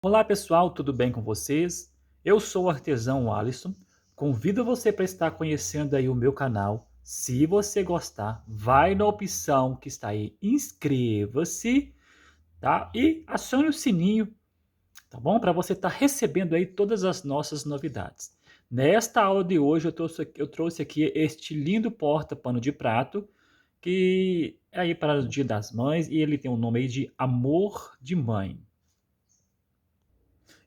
Olá pessoal, tudo bem com vocês? Eu sou o artesão Alisson. Convido você para estar conhecendo aí o meu canal. Se você gostar, vai na opção que está aí, inscreva-se, tá? E acione o sininho, tá bom? Para você estar recebendo aí todas as nossas novidades. Nesta aula de hoje eu trouxe aqui este lindo porta-pano de prato, que é aí para o Dia das Mães e ele tem o nome aí de Amor de Mãe.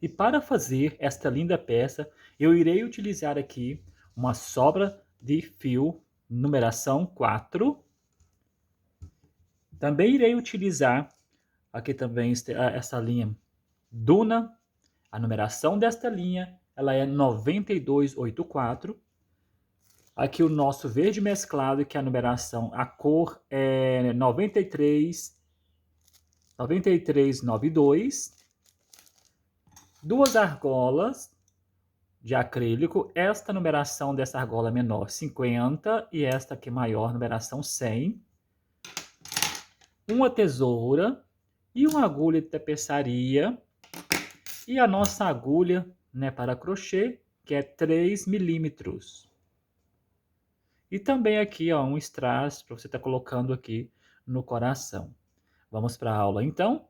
E para fazer esta linda peça, eu irei utilizar aqui uma sobra de fio numeração 4. Também irei utilizar aqui também essa linha Duna. A numeração desta linha ela é 9284. Aqui o nosso verde mesclado, que é a numeração, a cor é 9392. Duas argolas de acrílico, esta numeração dessa argola é menor 50 e esta aqui maior, numeração 100. Uma tesoura e uma agulha de tapeçaria e a nossa agulha, né, para crochê, que é 3 milímetros. E também aqui, ó, um strass para você estar colocando aqui no coração. Vamos para a aula então?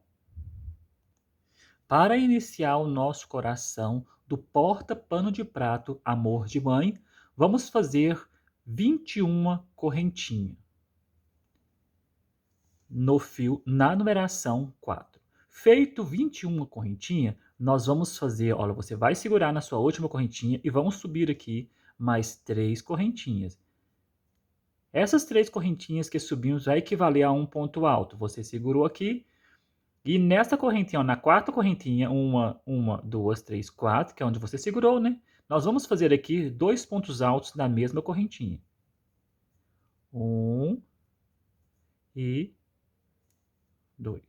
Para iniciar o nosso coração do porta-pano de prato Amor de Mãe, vamos fazer 21 correntinhas no fio na numeração 4. Feito 21 correntinha, nós vamos fazer, olha, você vai segurar na sua última correntinha e vamos subir aqui mais 3 correntinhas. Essas 3 correntinhas que subimos vai equivaler a um ponto alto. Você segurou aqui e nessa correntinha, ó, na quarta correntinha, uma, duas, três, quatro, que é onde você segurou, né? Nós vamos fazer aqui 2 pontos altos na mesma correntinha. 1 e 2.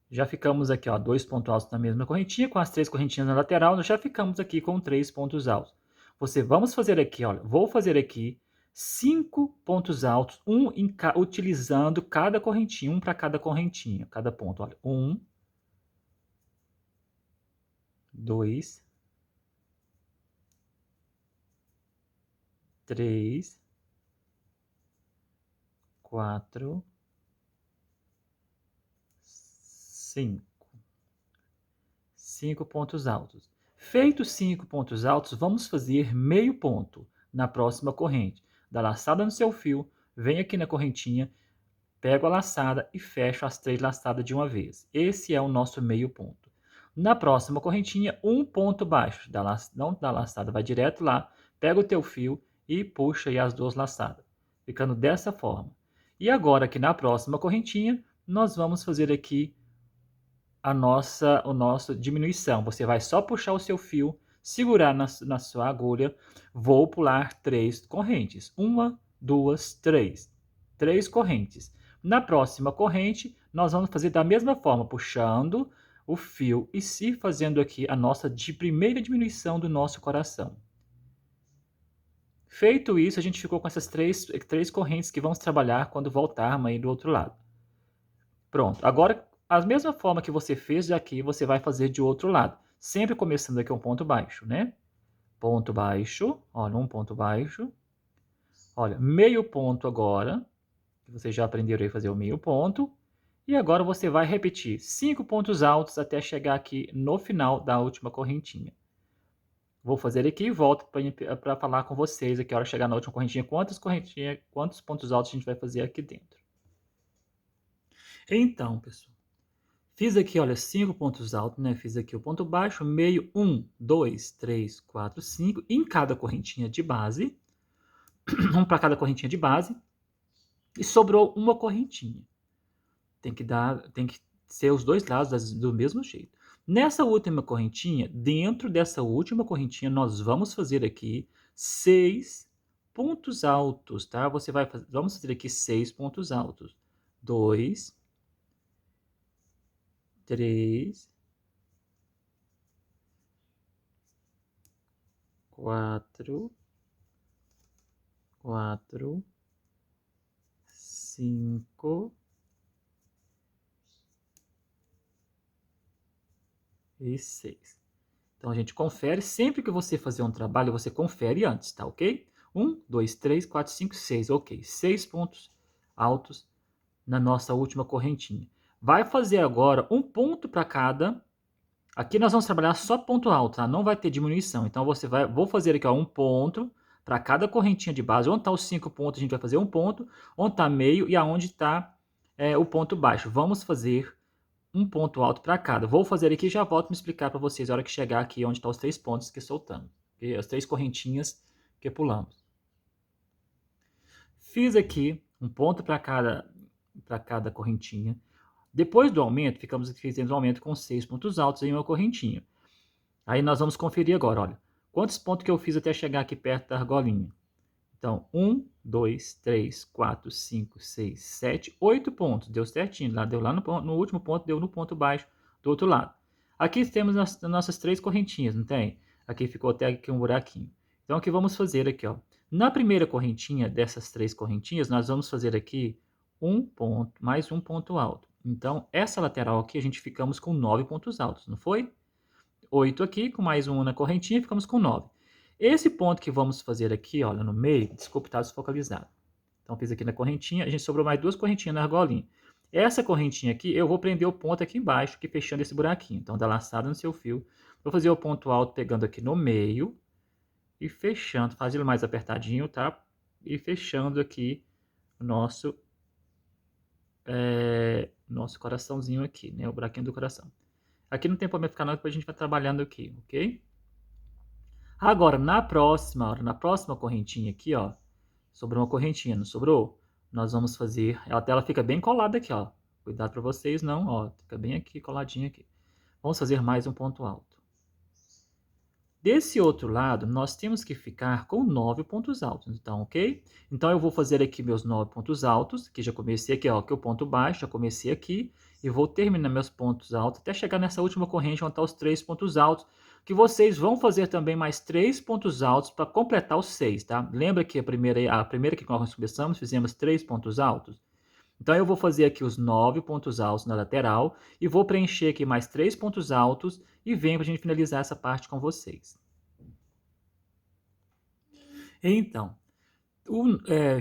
Já ficamos aqui, ó, 2 pontos altos na mesma correntinha, com as 3 correntinhas na lateral, nós já ficamos aqui com 3 pontos altos. Vamos fazer aqui, olha, vou fazer aqui 5 pontos altos, utilizando cada correntinha, um para cada correntinha, cada ponto, olha, 1, 2, 3, 4, 5. 5 pontos altos. Feitos 5 pontos altos, vamos fazer meio ponto na próxima corrente. Dá laçada no seu fio, vem aqui na correntinha, pego a laçada e fecho as 3 laçadas de uma vez. Esse é o nosso meio ponto. Na próxima correntinha, um ponto baixo. Não dá laçada, vai direto lá, pega o teu fio e puxa aí as 2 laçadas, ficando dessa forma. E agora aqui na próxima correntinha, nós vamos fazer aqui o nosso diminuição. Você vai só puxar o seu fio, segurar na sua agulha, vou pular 3 correntes. Uma, duas, três. 3 correntes. Na próxima corrente, nós vamos fazer da mesma forma, puxando o fio e se fazendo aqui a nossa primeira diminuição do nosso coração. Feito isso, a gente ficou com essas três correntes que vamos trabalhar quando voltarmos aí do outro lado. Pronto. Agora, a mesma forma que você fez aqui, você vai fazer de outro lado. Sempre começando aqui um ponto baixo, né? Ponto baixo, olha, um ponto baixo. Olha, meio ponto agora, que vocês já aprenderam a fazer o meio ponto. E agora você vai repetir 5 pontos altos até chegar aqui no final da última correntinha. Vou fazer aqui e volto para falar com vocês aqui, a hora de chegar na última correntinha, quantos pontos altos a gente vai fazer aqui dentro. Então, pessoal, fiz aqui, olha, 5 pontos altos, né? Fiz aqui o ponto baixo, meio, 1, 2, 3, 4, 5, em cada correntinha de base, um para cada correntinha de base, e sobrou uma correntinha. Tem que ser os dois lados do mesmo jeito. Nessa última correntinha, dentro dessa última correntinha, nós vamos fazer aqui 6 pontos altos, tá? Vamos fazer aqui 6 pontos altos. 2, 3, 4, 4, 5, e 6. Então, a gente confere. Sempre que você fazer um trabalho, você confere antes, tá ok? 1, 2, 3, 4, 5, 6. Ok, 6 pontos altos na nossa última correntinha. Vai fazer agora um ponto para cada. Aqui nós vamos trabalhar só ponto alto, tá? Não vai ter diminuição. Então, vou fazer aqui ó, um ponto para cada correntinha de base. Onde está os 5 pontos, a gente vai fazer um ponto. Onde está meio e aonde está o ponto baixo. Vamos fazer um ponto alto para cada. Vou fazer aqui e já volto a me explicar para vocês a hora que chegar aqui onde estão os 3 pontos que soltamos. Okay? As 3 correntinhas que pulamos. Fiz aqui um ponto para cada correntinha. Depois do aumento, fizemos um aumento com 6 pontos altos em uma correntinha. Aí nós vamos conferir agora, olha. Quantos pontos que eu fiz até chegar aqui perto da argolinha? Então, 1, 2, 3, 4, 5, 6, 7, 8 pontos. Deu certinho. Deu lá no último ponto, deu no ponto baixo do outro lado. Aqui temos as nossas 3 correntinhas, não tem? Aqui ficou até aqui um buraquinho. Então, o que vamos fazer aqui, ó? Na primeira correntinha dessas 3 correntinhas, nós vamos fazer aqui um ponto, mais um ponto alto. Então, essa lateral aqui, a gente ficamos com 9 pontos altos, não foi? 8 aqui, com mais um na correntinha, ficamos com 9. Esse ponto que vamos fazer aqui, olha, no meio, desculpa, está desfocalizado. Então, fiz aqui na correntinha, a gente sobrou mais 2 correntinhas na argolinha. Essa correntinha aqui, eu vou prender o ponto aqui embaixo, aqui fechando esse buraquinho. Então, dá laçada no seu fio. Vou fazer o ponto alto pegando aqui no meio e fechando, fazendo mais apertadinho, tá? E fechando aqui o nosso coraçãozinho aqui, né? O buraquinho do coração. Aqui não tem problema ficar não, depois a gente vai trabalhando aqui, ok? Agora, na próxima correntinha aqui, ó, sobrou uma correntinha, não sobrou? Nós vamos fazer, ela fica bem colada aqui, ó. Cuidado para vocês não, ó, fica bem aqui, coladinha aqui. Vamos fazer mais um ponto alto. Desse outro lado, nós temos que ficar com 9 pontos altos, então, ok? Então, eu vou fazer aqui meus 9 pontos altos, que já comecei aqui, ó, que é o ponto baixo, já comecei aqui, e vou terminar meus pontos altos até chegar nessa última corrente, onde estão os 3 pontos altos, que vocês vão fazer também mais 3 pontos altos para completar os 6, tá? Lembra que a primeira que nós começamos, fizemos 3 pontos altos? Então, eu vou fazer aqui os 9 pontos altos na lateral e vou preencher aqui mais 3 pontos altos e venho para a gente finalizar essa parte com vocês. Então,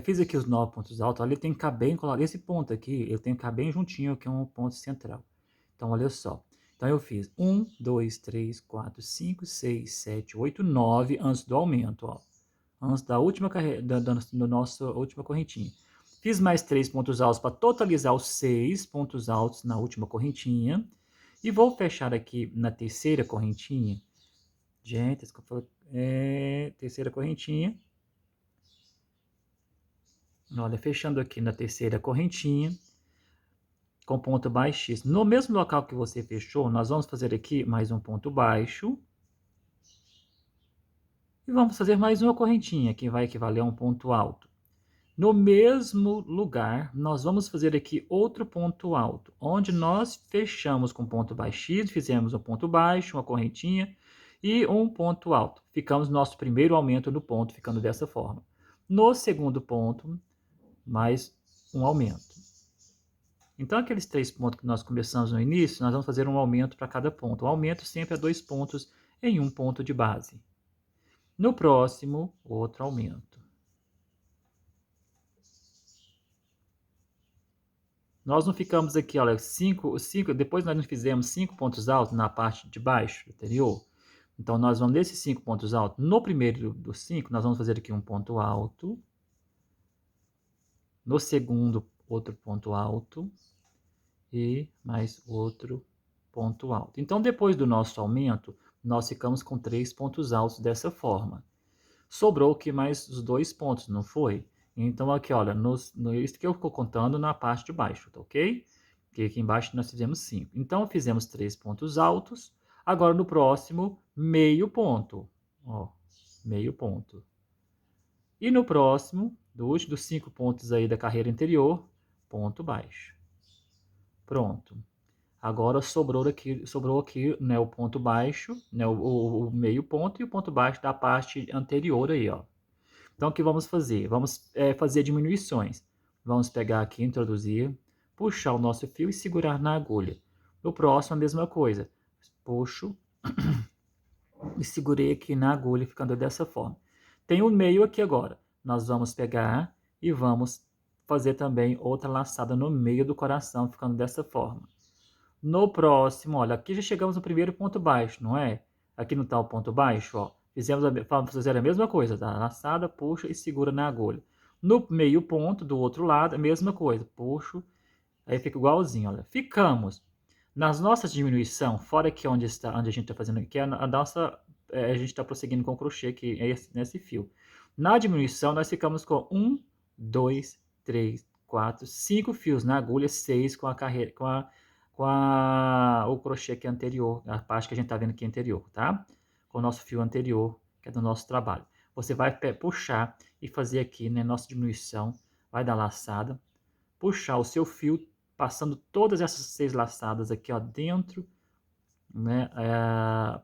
fiz aqui os 9 pontos altos, olha, ele tem que ficar bem colado. Esse ponto aqui, ele tem que ficar bem juntinho, que é um ponto central. Então, olha só. Então, eu fiz 1, 2, 3, 4, 5, 6, 7, 8, 9 antes do aumento, ó. Antes da última nossa última correntinha. Fiz mais 3 pontos altos para totalizar os 6 pontos altos na última correntinha. E vou fechar aqui na terceira correntinha. Gente, terceira correntinha. Olha, fechando aqui na terceira correntinha, com ponto baixíssimo. No mesmo local que você fechou, nós vamos fazer aqui mais um ponto baixo. E vamos fazer mais uma correntinha, que vai equivaler a um ponto alto. No mesmo lugar, nós vamos fazer aqui outro ponto alto, onde nós fechamos com ponto baixíssimo, fizemos um ponto baixo, uma correntinha e um ponto alto. Ficamos no nosso primeiro aumento no ponto, ficando dessa forma. No segundo ponto, mais um aumento. Então, aqueles 3 pontos que nós começamos no início, nós vamos fazer um aumento para cada ponto. O aumento sempre é 2 pontos em um ponto de base. No próximo, outro aumento. Nós não ficamos aqui, olha, depois nós não fizemos 5 pontos altos na parte de baixo, anterior. Então, nós vamos desses 5 pontos altos, no primeiro dos 5, nós vamos fazer aqui um ponto alto. No segundo, outro ponto alto. E mais outro ponto alto. Então, depois do nosso aumento, nós ficamos com 3 pontos altos dessa forma. Sobrou aqui mais os 2 pontos, não foi? Então, aqui, olha, isso que eu estou contando na parte de baixo, tá ok? Porque aqui embaixo nós fizemos 5. Então, fizemos 3 pontos altos. Agora, no próximo, meio ponto. Ó, meio ponto. E no próximo, dos 5 pontos aí da carreira anterior, ponto baixo. Pronto. Agora sobrou aqui, né, o ponto baixo, né, o meio ponto e o ponto baixo da parte anterior aí, ó. Então, o que vamos fazer? Vamos fazer diminuições. Vamos pegar aqui, introduzir, puxar o nosso fio e segurar na agulha. No próximo, a mesma coisa. puxo e segurei aqui na agulha, ficando dessa forma. Tem o meio aqui agora. Nós vamos pegar e vamos fazer também outra laçada no meio do coração, ficando dessa forma. No próximo, olha, aqui já chegamos no primeiro ponto baixo, não é? Aqui não está o ponto baixo, ó. Vamos fazer a mesma coisa, tá? Laçada, puxa e segura na agulha. No meio ponto, do outro lado, a mesma coisa. Puxo, aí fica igualzinho, olha. Ficamos. Nas nossas diminuição, fora aqui onde a gente está fazendo aqui, a nossa, a gente está prosseguindo com o crochê aqui, nesse fio. Na diminuição, nós ficamos com 1, 2, 3, 4, 5 fios na agulha, 6 com a carreira, o crochê aqui anterior, a parte que a gente está vendo aqui anterior, tá? Com o nosso fio anterior, que é do nosso trabalho. Você vai puxar e fazer aqui, né, nossa diminuição, vai dar laçada, puxar o seu fio, passando todas essas 6 laçadas aqui, ó, dentro, né,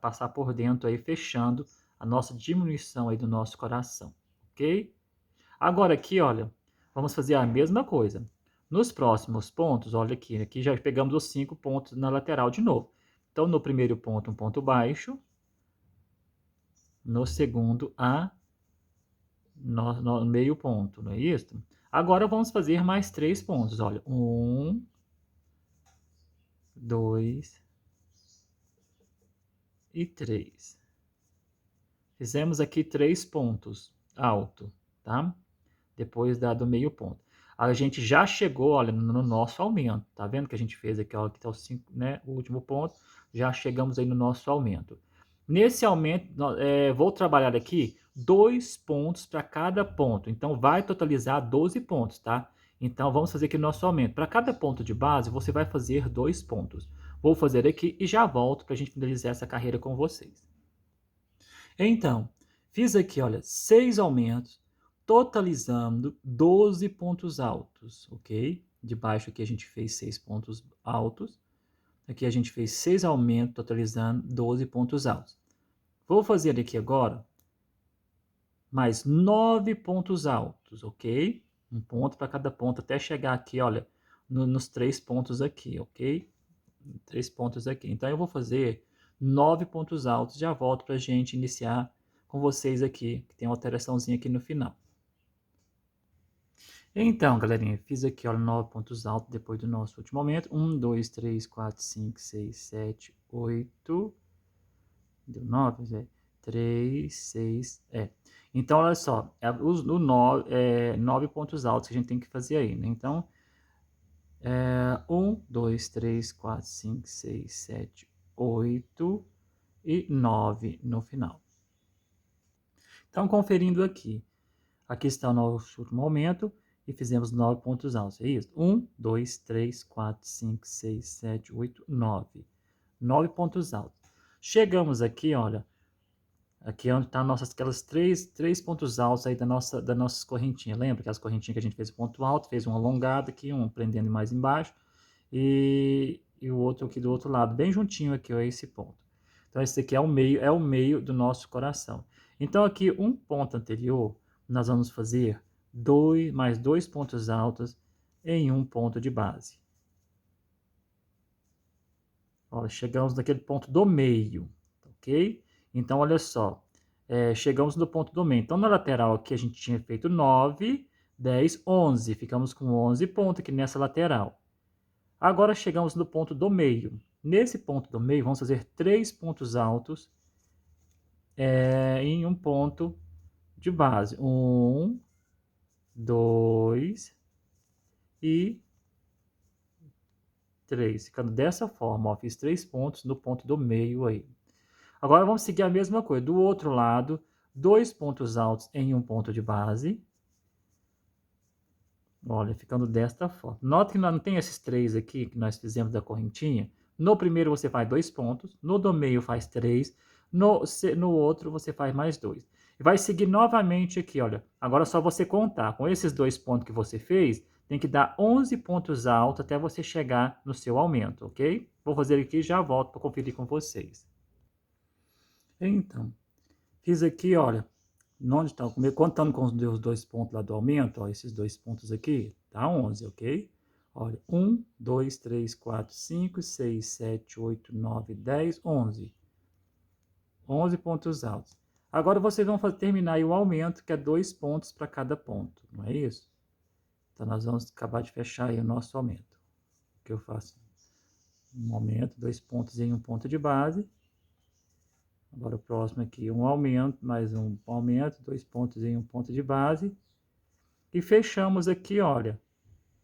passar por dentro aí, fechando a nossa diminuição aí do nosso coração, ok? Agora aqui, olha, vamos fazer a mesma coisa. Nos próximos pontos, olha aqui já pegamos os 5 pontos na lateral de novo. Então, no primeiro ponto, um ponto baixo. No segundo, no meio ponto, não é isso? Agora, vamos fazer mais 3 pontos, olha. 1, 2 e 3. Fizemos aqui 3 pontos alto, tá? Depois do meio ponto. A gente já chegou, olha, no nosso aumento. Tá vendo que a gente fez aqui, ó, aqui tá o 5, né, o último ponto. Já chegamos aí no nosso aumento. Nesse aumento, vou trabalhar aqui 2 pontos para cada ponto. Então, vai totalizar 12 pontos, tá? Então, vamos fazer aqui o nosso aumento. Para cada ponto de base, você vai fazer 2 pontos. Vou fazer aqui e já volto para a gente finalizar essa carreira com vocês. Então, fiz aqui, olha, 6 aumentos, totalizando 12 pontos altos, ok? De baixo aqui a gente fez 6 pontos altos. Aqui a gente fez 6 aumentos, totalizando 12 pontos altos. Vou fazer aqui agora mais 9 pontos altos, ok? Um ponto para cada ponto, até chegar aqui, olha, nos 3 pontos aqui, ok? 3 pontos aqui. Então, eu vou fazer 9 pontos altos, já volto para a gente iniciar com vocês aqui, que tem uma alteraçãozinha aqui no final. Então, galerinha, fiz aqui, olha, 9 pontos altos depois do nosso último aumento. 1, 2, 3, 4, 5, 6, 7, 8. Deu 9, 3, 6, Então, olha só, 9 pontos altos que a gente tem que fazer aí, né? Então, 1, 2, 3, 4, 5, 6, 7, 8 e 9 no final. Então, conferindo aqui. Aqui está o nosso último aumento e fizemos 9 pontos altos, é isso? 1, 2, 3, 4, 5, 6, 7, 8, 9. 9 pontos altos. Chegamos aqui, olha, aqui é onde está aquelas três pontos altos aí das nossas correntinhas. Lembra aquelas correntinhas que a gente fez ponto alto, fez um alongado aqui, um prendendo mais embaixo e o outro aqui do outro lado, bem juntinho aqui, ó, esse ponto. Então, esse aqui é o meio do nosso coração. Então, aqui, um ponto anterior, nós vamos fazer mais 2 pontos altos em um ponto de base. Olha, chegamos naquele ponto do meio, ok? Então, olha só, chegamos no ponto do meio. Então, na lateral aqui a gente tinha feito 9, 10, 11. Ficamos com 11 pontos aqui nessa lateral. Agora chegamos no ponto do meio. Nesse ponto do meio, vamos fazer 3 pontos altos em um ponto de base. 1, 2 e 3. Ficando dessa forma, ó, fiz 3 pontos no ponto do meio aí. Agora vamos seguir a mesma coisa. Do outro lado, 2 pontos altos em um ponto de base. Olha, ficando desta forma. Nota que não tem esses 3 aqui que nós fizemos da correntinha. No primeiro você faz 2 pontos, no do meio faz 3, no outro você faz mais 2. E vai seguir novamente aqui, olha. Agora é só você contar. Com esses 2 pontos que você fez, tem que dar 11 pontos altos até você chegar no seu aumento, ok? Vou fazer aqui e já volto para conferir com vocês. Então, fiz aqui, olha, onde está contando com os 2 pontos lá do aumento, ó, esses 2 pontos aqui, tá 11, ok? Olha, 1, 2, 3, 4, 5, 6, 7, 8, 9, 10, 11. 11 pontos altos. Agora vocês vão terminar aí o aumento, que é 2 pontos para cada ponto, não é isso? Então, nós vamos acabar de fechar aí o nosso aumento. O que eu faço? Um aumento, 2 pontos em um ponto de base. Agora o próximo aqui, um aumento, mais um aumento, 2 pontos em um ponto de base. E fechamos aqui, olha,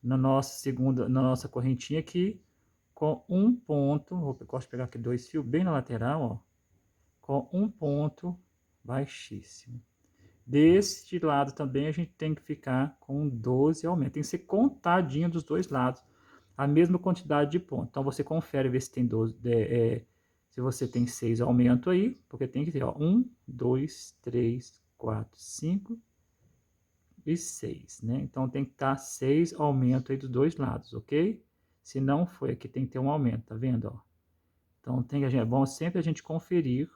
na nossa correntinha aqui, com um ponto, eu gosto de pegar aqui 2 fios bem na lateral, ó, com um ponto baixíssimo. Deste lado também a gente tem que ficar com 12 aumentos. Tem que ser contadinho dos dois lados a mesma quantidade de pontos. Então você confere ver se tem 12, se você tem 6 aumentos aí, porque tem que ter, ó, 1, 2, 3, 4, 5 e 6, né? Então tem que estar 6 aumentos aí dos dois lados, ok? Se não foi, aqui tem que ter um aumento, tá vendo, ó? Então é bom sempre a gente conferir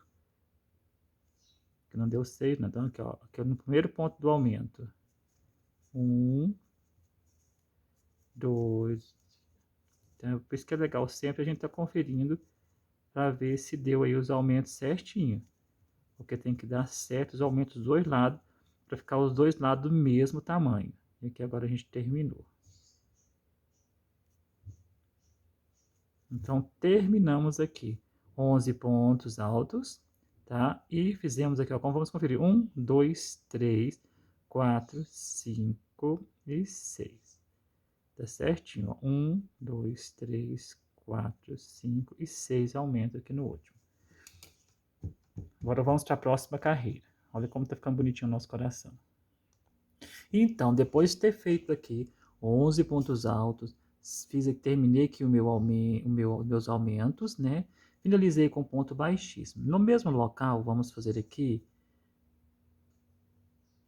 que não deu 6, né? Então aqui, ó, aqui é no primeiro ponto do aumento. 1, 2. Então, por isso que é legal sempre a gente tá conferindo para ver se deu aí os aumentos certinho. Porque tem que dar certo os aumentos dos dois lados, para ficar os dois lados do mesmo tamanho. E aqui agora a gente terminou. Então, terminamos aqui 11 pontos altos, tá? E fizemos aqui, ó, como vamos conferir? 1, 2, 3, 4, 5 e 6. Tá certinho, ó. 1, 2, 3, 4, 5 e 6 aumenta aqui no último. Agora vamos para a próxima carreira. Olha como tá ficando bonitinho o nosso coração. Então, depois de ter feito aqui 11 pontos altos, terminei aqui meus aumentos, né? Finalizei com ponto baixíssimo. No mesmo local, vamos fazer aqui,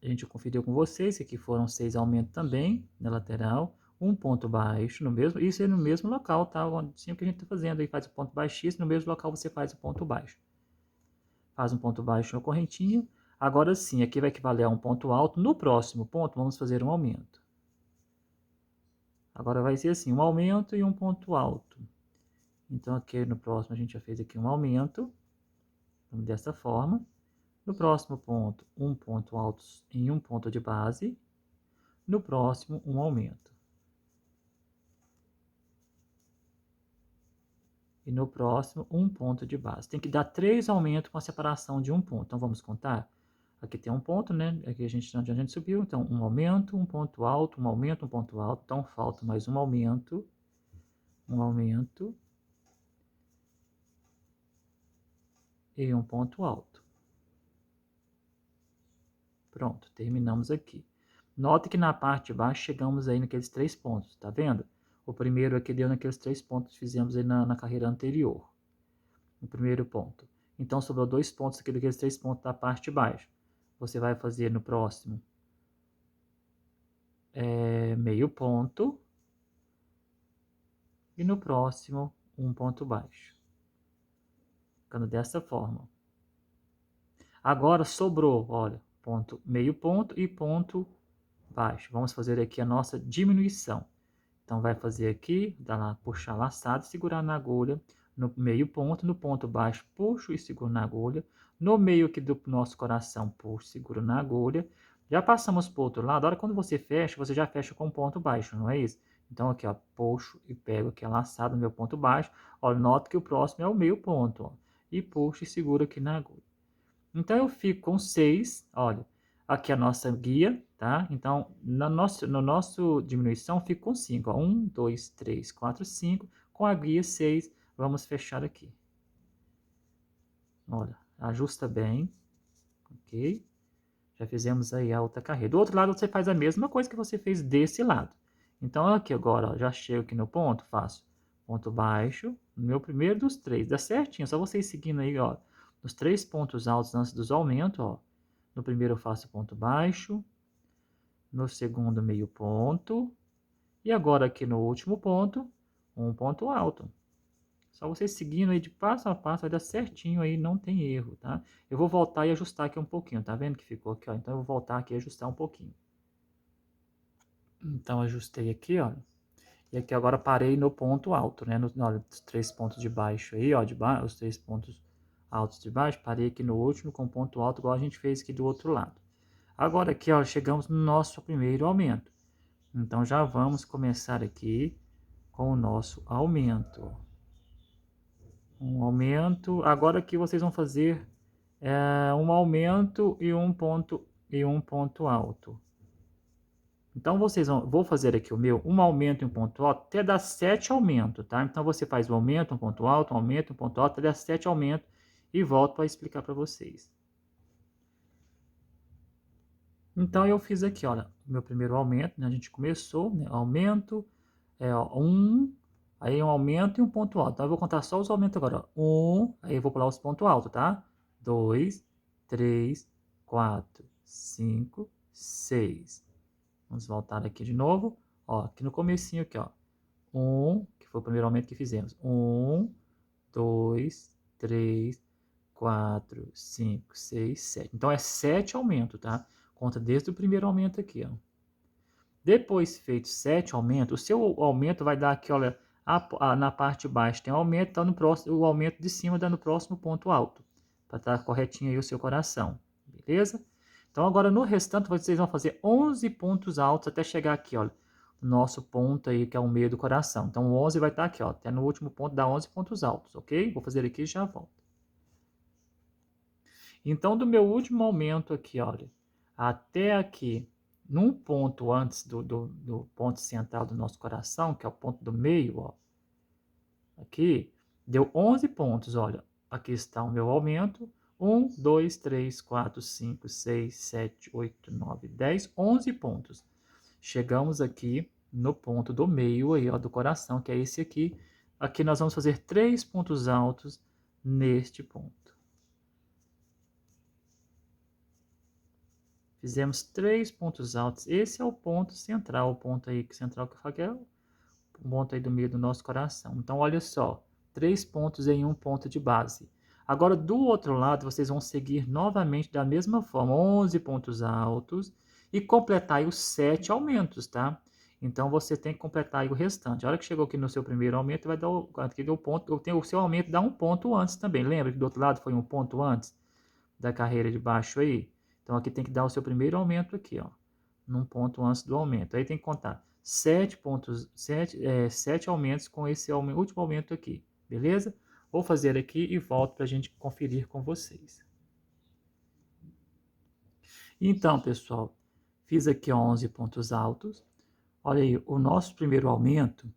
a gente conferiu com vocês que aqui foram 6 aumentos também, na lateral, um ponto baixo, isso é no mesmo local, tá? Sempre que a gente está fazendo aí, faz o ponto baixíssimo, no mesmo local você faz o ponto baixo. Faz um ponto baixo na correntinha. Agora sim, aqui vai equivaler a um ponto alto. No próximo ponto, vamos fazer um aumento. Agora vai ser assim, um aumento e um ponto alto. Então, aqui no próximo a gente já fez aqui um aumento, dessa forma. No próximo ponto, um ponto alto em um ponto de base. No próximo, um aumento. E no próximo, um ponto de base. Tem que dar 3 aumentos com a separação de um ponto. Então, vamos contar? Aqui tem um ponto, né? Aqui onde a gente subiu. Então, um aumento, um ponto alto, um aumento, um ponto alto. Então, falta mais um aumento e um ponto alto. Pronto, terminamos aqui. Note que na parte de baixo chegamos aí naqueles 3 pontos, tá vendo? O primeiro aqui deu naqueles 3 pontos que fizemos aí na carreira anterior. O primeiro ponto. Então, sobrou 2 pontos aqui daqueles 3 pontos da parte de baixo. Você vai fazer no próximo meio ponto. E no próximo, um ponto baixo. Ficando dessa forma. Agora sobrou, olha, meio ponto e ponto baixo. Vamos fazer aqui a nossa diminuição. Então, vai fazer aqui, puxar laçado, segurar na agulha, no meio ponto, no ponto baixo, puxo e seguro na agulha. No meio aqui do nosso coração, puxo, seguro na agulha. Já passamos para o outro lado, a hora quando você fecha, você já fecha com ponto baixo, não é isso? Então, aqui, ó, puxo e pego aqui a laçada no meu ponto baixo. Olha, noto que o próximo é o meio ponto, ó, e puxo e seguro aqui na agulha. Então, eu fico com 6, olha, aqui a nossa guia, tá? Então, no nosso diminuição, fica com 5, ó. 1, 2, 3, 4, 5. Com a guia 6, vamos fechar aqui. Olha, ajusta bem, ok? Já fizemos aí a outra carreira. Do outro lado, você faz a mesma coisa que você fez desse lado. Então, aqui agora, ó, já chego aqui no ponto, faço ponto baixo, no meu primeiro dos 3. Dá certinho, só vocês seguindo aí, ó, nos 3 pontos altos antes dos aumentos, ó. No primeiro eu faço ponto baixo, no segundo meio ponto, e agora aqui no último ponto, um ponto alto. Só vocês seguindo aí de passo a passo, vai dar certinho aí, não tem erro, tá? Eu vou voltar e ajustar aqui um pouquinho, tá vendo que ficou aqui, ó? Então eu vou voltar aqui e ajustar um pouquinho. Então ajustei aqui, ó. E aqui agora parei no ponto alto, né? Olha, os 3 pontos de baixo aí, ó, os 3 pontos altos de baixo, parei aqui no último com ponto alto, igual a gente fez aqui do outro lado. Agora aqui, ó, chegamos no nosso primeiro aumento. Então, já vamos começar aqui com o nosso aumento. Um aumento. Agora aqui vocês vão fazer um aumento e um ponto alto. Então, vou fazer aqui o meu, um aumento e um ponto alto, até dar 7 aumentos, tá? Então, você faz um aumento, um ponto alto, um aumento, um ponto alto, até dar 7 aumentos e volto para explicar para vocês. Então, eu fiz aqui, olha, o meu primeiro aumento, né? A gente começou, né? Aumento, aí um aumento e um ponto alto. Então, eu vou contar só os aumentos agora, ó. Aí eu vou pular os pontos altos, tá? 2, 3, 4, 5, 6. Vamos voltar aqui de novo. Ó, aqui no comecinho aqui, ó. Que foi o primeiro aumento que fizemos. 2, 3, 4, 5, 6, 7. Então, é 7 aumentos, tá? Conta desde o primeiro aumento aqui, ó. Depois feito 7 aumentos, o seu aumento vai dar aqui, olha, na parte de baixo tem aumento, tá no próximo, o aumento de cima dá no próximo ponto alto, para estar corretinho aí o seu coração, beleza? Então agora no restante vocês vão fazer 11 pontos altos até chegar aqui, olha, no nosso ponto aí que é o meio do coração. Então o 11 vai estar aqui, ó, até no último ponto dá 11 pontos altos, ok? Vou fazer aqui e já volto. Então do meu último aumento aqui, olha, até aqui, num ponto antes do ponto central do nosso coração, que é o ponto do meio, ó. Aqui, deu 11 pontos, olha. Aqui está o meu aumento. 1, 2, 3, 4, 5, 6, 7, 8, 9, 10, 11 pontos. Chegamos aqui no ponto do meio aí, ó, do coração, que é esse aqui. Aqui nós vamos fazer 3 pontos altos neste ponto. Fizemos 3 pontos altos. Esse é o ponto central, o ponto aí central que eu falei, que é o ponto aí do meio do nosso coração. Então, olha só, 3 pontos em um ponto de base. Agora, do outro lado, vocês vão seguir novamente da mesma forma, 11 pontos altos e completar aí os 7 aumentos, tá? Então, você tem que completar aí o restante. A hora que chegou aqui no seu primeiro aumento, vai dar aqui deu ponto, eu tenho o seu aumento dá um ponto antes também. Lembra que do outro lado foi um ponto antes da carreira de baixo aí? Então, aqui tem que dar o seu primeiro aumento aqui, ó, num ponto antes do aumento. Aí tem que contar 7 aumentos com esse último aumento aqui, beleza? Vou fazer aqui e volto para a gente conferir com vocês. Então, pessoal, fiz aqui 11 pontos altos. Olha aí, o nosso primeiro aumento,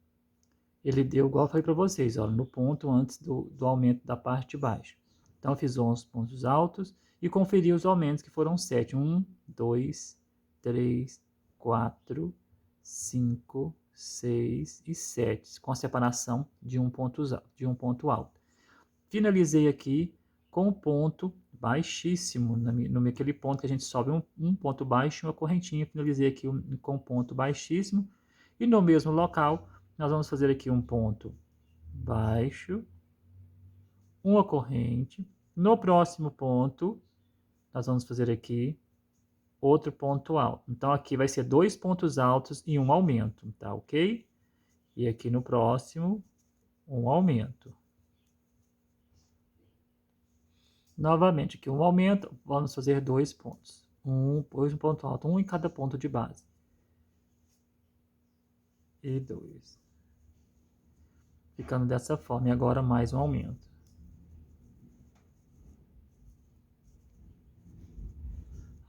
ele deu, igual eu falei para vocês, olha, no ponto antes do aumento da parte de baixo. Então, eu fiz 11 pontos altos e conferi os aumentos, que foram 7. 1, 2, 3, 4, 5, 6 e 7, com a separação de um ponto alto. Finalizei aqui com um ponto baixíssimo, naquele ponto que a gente sobe um ponto baixo e uma correntinha. Finalizei aqui com um ponto baixíssimo. E no mesmo local, nós vamos fazer aqui um ponto baixo, uma corrente. No próximo ponto, nós vamos fazer aqui outro ponto alto. Então, aqui vai ser 2 pontos altos e um aumento, tá ok? E aqui no próximo, um aumento. Novamente, aqui um aumento, vamos fazer 2 pontos. Depois um ponto alto, um em cada ponto de base. E 2. Ficando dessa forma. E agora mais um aumento.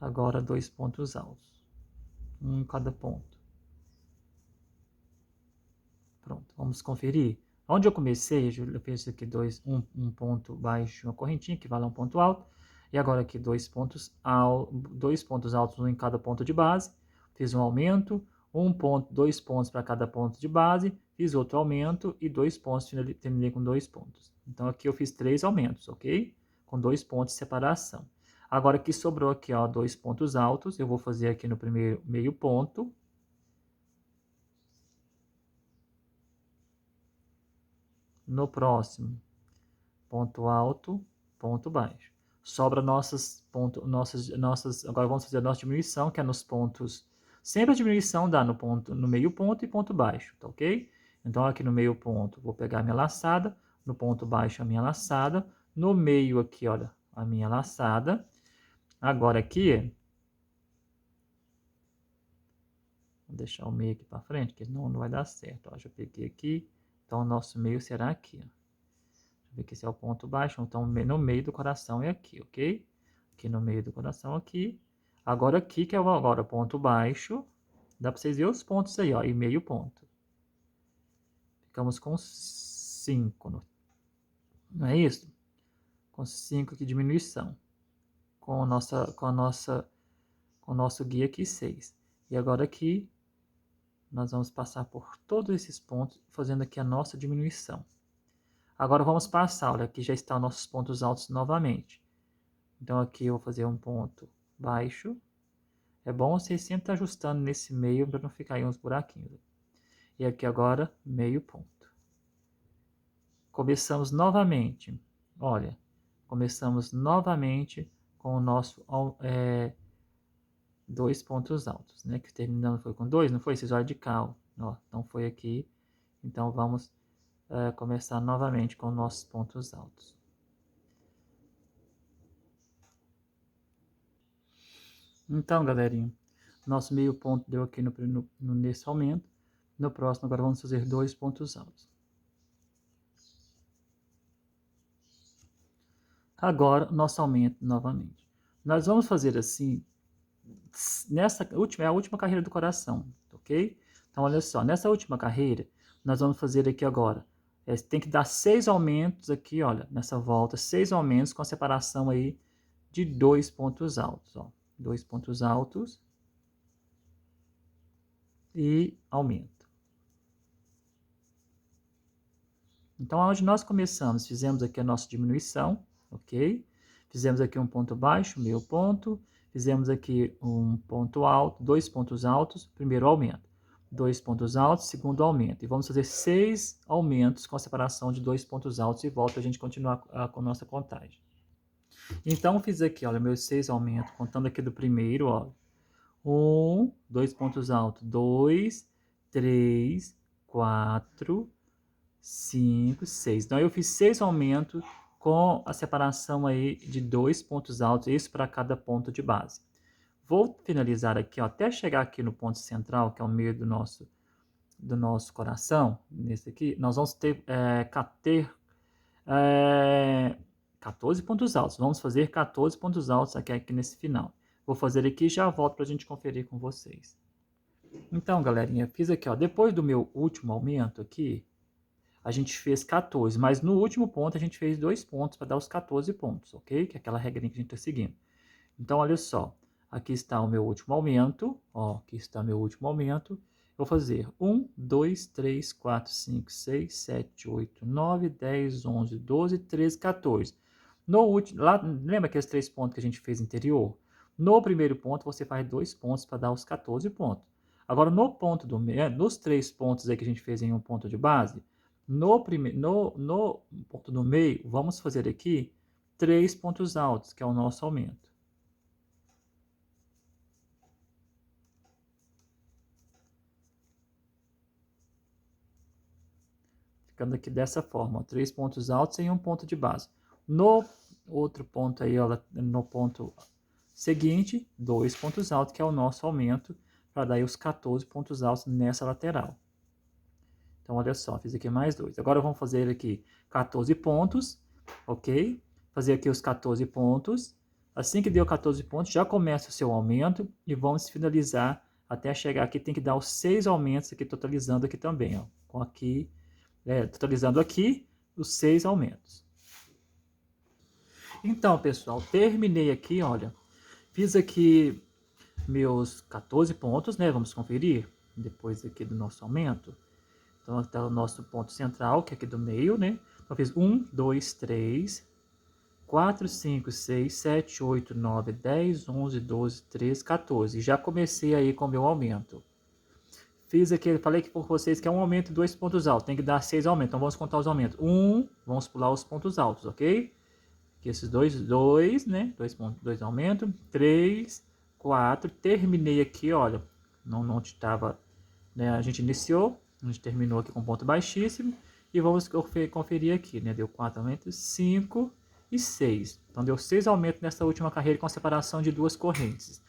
Agora 2 pontos altos. Um em cada ponto. Pronto, vamos conferir. Onde eu comecei, eu fiz aqui um ponto baixo, uma correntinha, que vale a um ponto alto. E agora aqui 2 pontos altos, um em cada ponto de base. Fiz um aumento, 2 pontos para cada ponto de base. Fiz outro aumento e 2 pontos, terminei com 2 pontos. Então aqui eu fiz 3 aumentos, ok? Com 2 pontos de separação. Agora aqui sobrou aqui, ó, 2 pontos altos. Eu vou fazer aqui no primeiro meio ponto. No próximo, ponto alto, ponto baixo. Sobra agora vamos fazer a nossa diminuição, que é nos pontos. Sempre a diminuição dá no meio ponto e ponto baixo, tá ok? Então, aqui no meio ponto, vou pegar a minha laçada, no ponto baixo a minha laçada, no meio aqui, olha, a minha laçada. Agora aqui, vou deixar o meio aqui para frente, que não vai dar certo. Ó, já peguei aqui, então o nosso meio será aqui. Ó. Deixa eu ver que esse é o ponto baixo, então no meio do coração é aqui, ok? Aqui no meio do coração aqui. Agora aqui, que é agora o ponto baixo, dá para vocês verem os pontos aí, ó, e meio ponto. Ficamos com 5, não é isso? Com 5 aqui, diminuição. Com o nosso guia aqui, 6. E agora aqui, nós vamos passar por todos esses pontos, fazendo aqui a nossa diminuição. Agora vamos passar, olha, aqui já estão nossos pontos altos novamente. Então aqui eu vou fazer um ponto baixo. É bom você sempre estar ajustando nesse meio para não ficar aí uns buraquinhos. E aqui agora, meio ponto. Começamos novamente, olha, começamos novamente com o nosso 2 pontos altos, né? Que terminando foi com 2, não foi? Vocês olham de cá, ó, não foi aqui. Então vamos começar novamente com nossos pontos altos. Então, galerinha, nosso meio ponto deu aqui nesse aumento. No próximo, agora vamos fazer 2 pontos altos. Agora, nosso aumento novamente. Nós vamos fazer assim, nessa última, é a última carreira do coração, ok? Então, olha só, nessa última carreira, nós vamos fazer aqui agora. Tem que dar 6 aumentos aqui, olha, nessa volta, 6 aumentos com a separação aí de 2 pontos altos, ó. 2 pontos altos e aumento. Então, onde nós começamos, fizemos aqui a nossa diminuição, ok? Fizemos aqui um ponto baixo, meio ponto, fizemos aqui um ponto alto, 2 pontos altos, primeiro aumento. 2 pontos altos, segundo aumento. E vamos fazer 6 aumentos com a separação de 2 pontos altos e volta a gente continuar com a nossa contagem. Então, fiz aqui, olha, meus 6 aumentos, contando aqui do primeiro, ó. 1, 2 pontos altos, 2, 3, 4, 5, 6. Então, eu fiz 6 aumentos com a separação aí de 2 pontos altos, isso para cada ponto de base. Vou finalizar aqui, ó, até chegar aqui no ponto central, que é o meio do nosso coração. Nesse aqui, nós vamos ter 14 pontos altos. Vamos fazer 14 pontos altos aqui nesse final. Vou fazer aqui e já volto para a gente conferir com vocês. Então, galerinha, fiz aqui, ó, depois do meu último aumento aqui, a gente fez 14, mas no último ponto a gente fez 2 pontos para dar os 14 pontos, ok? Que é aquela regrinha que a gente está seguindo. Então, olha só, aqui está o meu último aumento, ó, aqui está meu último aumento. Eu vou fazer 1, 2, 3, 4, 5, 6, 7, 8, 9, 10, 11, 12, 13, 14. No último, lá, lembra aqueles 3 pontos que a gente fez anterior? No primeiro ponto, você faz 2 pontos para dar os 14 pontos. Agora, no ponto do meio, nos 3 pontos aí que a gente fez em um ponto de base, no ponto do meio, vamos fazer aqui 3 pontos altos, que é o nosso aumento. Ficando aqui dessa forma, 3 pontos altos em um ponto de base. No outro ponto aí, ó, no ponto seguinte, 2 pontos altos, que é o nosso aumento, para dar aí os 14 pontos altos nessa lateral. Então, olha só, fiz aqui mais 2. Agora, vamos fazer aqui 14 pontos, ok? Fazer aqui os 14 pontos. Assim que deu 14 pontos, já começa o seu aumento e vamos finalizar até chegar aqui. Tem que dar os 6 aumentos aqui, totalizando aqui também, ó. Com aqui, totalizando aqui os 6 aumentos. Então, pessoal, terminei aqui, olha. Fiz aqui meus 14 pontos, né? Vamos conferir depois aqui do nosso aumento. Então, está o nosso ponto central, que é aqui do meio, né? Então, fiz 1, 2, 3, 4, 5, 6, 7, 8, 9, 10, 11, 12, 13, 14. Já comecei aí com o meu aumento. Fiz aqui, falei que por vocês que é um aumento e 2 pontos altos. Tem que dar 6 aumentos. Então, vamos contar os aumentos. 1, vamos pular os pontos altos, ok? Aqui esses dois, né? 2 aumentos. 3, 4. Terminei aqui, olha. Não estava, né? A gente iniciou. A gente terminou aqui com ponto baixíssimo. E vamos conferir aqui, né? Deu 4 aumentos, 5 e 6. Então, deu 6 aumentos nessa última carreira com separação de 2 correntes.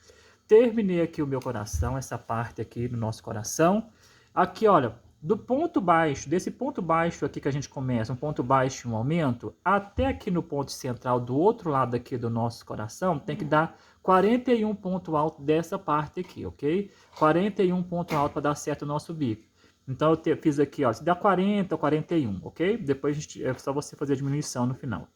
Terminei aqui o meu coração, essa parte aqui do nosso coração. Aqui, olha, do ponto baixo, desse ponto baixo aqui que a gente começa, um ponto baixo e um aumento, até aqui no ponto central do outro lado aqui do nosso coração, tem que dar 41 ponto alto dessa parte aqui, ok? 41 ponto alto para dar certo o nosso bico. Então, eu fiz aqui, ó, se dá 40 ou 41, ok? Depois é só você fazer a diminuição no final.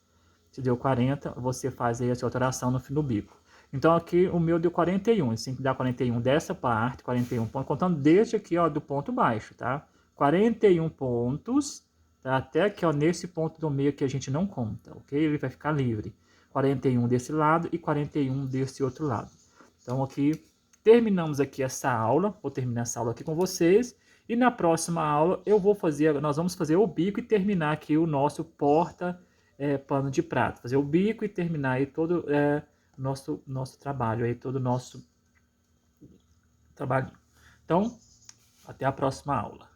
Se deu 40, você faz aí a sua alteração no fim do bico. Então, aqui o meu deu 41. Assim que dá 41 dessa parte, 41 pontos, contando desde aqui, ó, do ponto baixo, tá? 41 pontos, tá? Até aqui, ó, nesse ponto do meio que a gente não conta, ok? Ele vai ficar livre. 41 desse lado e 41 desse outro lado. Então, aqui, terminamos aqui essa aula. Vou terminar essa aula aqui com vocês. E na próxima aula nós vamos fazer o bico e terminar aqui o nosso pano de prato. Fazer o bico e terminar aí todo nosso trabalho, aí todo o nosso trabalho. Então, até a próxima aula.